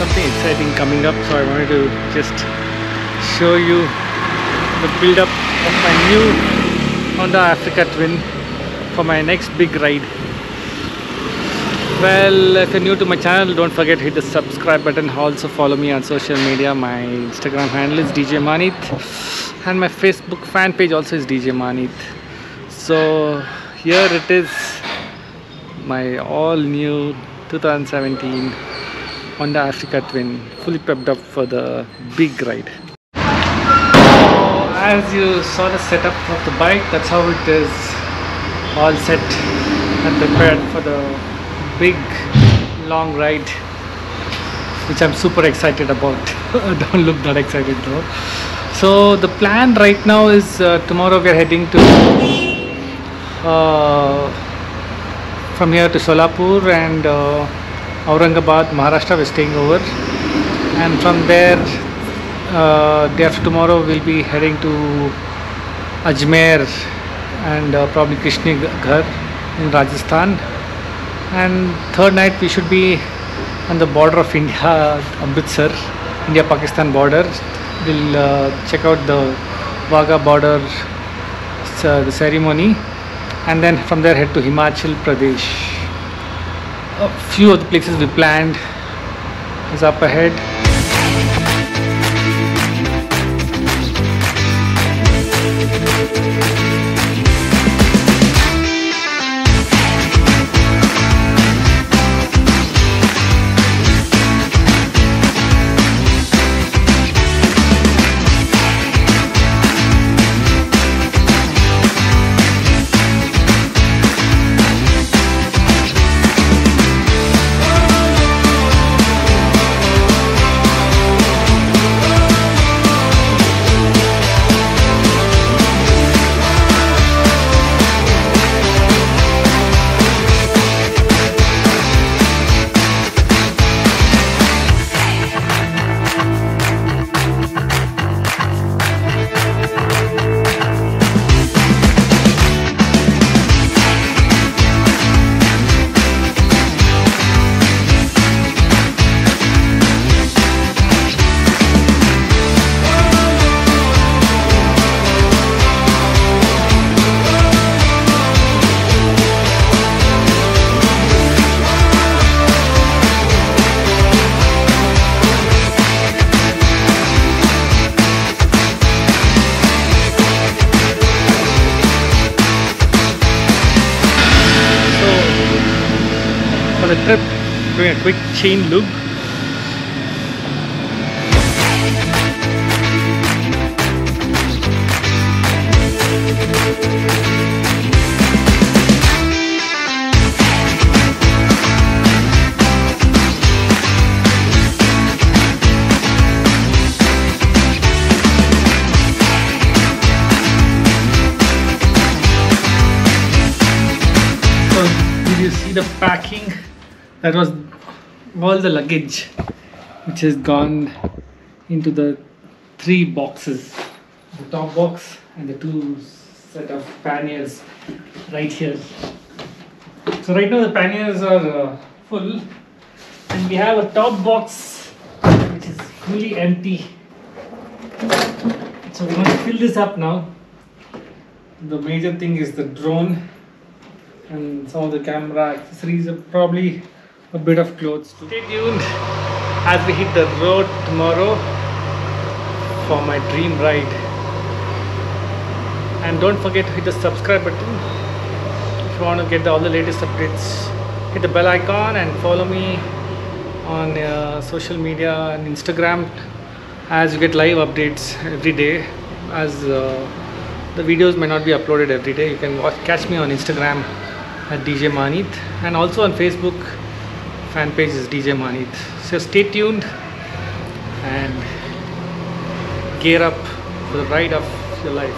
something exciting coming up, so I wanted to just show you the build up of my new Honda Africa Twin for my next big ride. Well, if you're new to my channel, don't forget to hit the subscribe button. Also follow me on social media. My Instagram handle is Djmahaneet and my Facebook fan page also is Djmahaneet. So here it is, my all new 2017 Honda Africa Twin, fully prepped up for the big ride. As you saw the setup of the bike, that's how it is, all set and prepared for the big long ride, which I'm super excited about. Don't look that excited though. So the plan right now is tomorrow we are heading to from here to Solapur and Aurangabad, Maharashtra. We're staying over, and from there day after tomorrow we'll be heading to Ajmer and probably Krishnagar in Rajasthan. And third night we should be on the border of India, Amritsar, India-Pakistan border. We'll check out the Wagah border, the ceremony, and then from there head to Himachal Pradesh. A few of the places we planned is up ahead. For the trip, doing a quick chain loop. So did you see the packing? That was all the luggage which has gone into the 3 boxes, the top box and the 2 set of panniers right here. So right now the panniers are full, and we have a top box which is fully empty. So we want to fill this up now. The major thing is the drone and some of the camera accessories, are probably a bit of clothes too. Stay tuned as we hit the road tomorrow for my dream ride. And don't forget to hit the subscribe button if you want to get all the latest updates. Hit the bell icon and follow me on social media and Instagram, as you get live updates every day. As the videos may not be uploaded every day, you can catch me on Instagram at Djmahaneet, and also on Facebook fan page is Djmahaneet. So stay tuned and gear up for the ride of your life.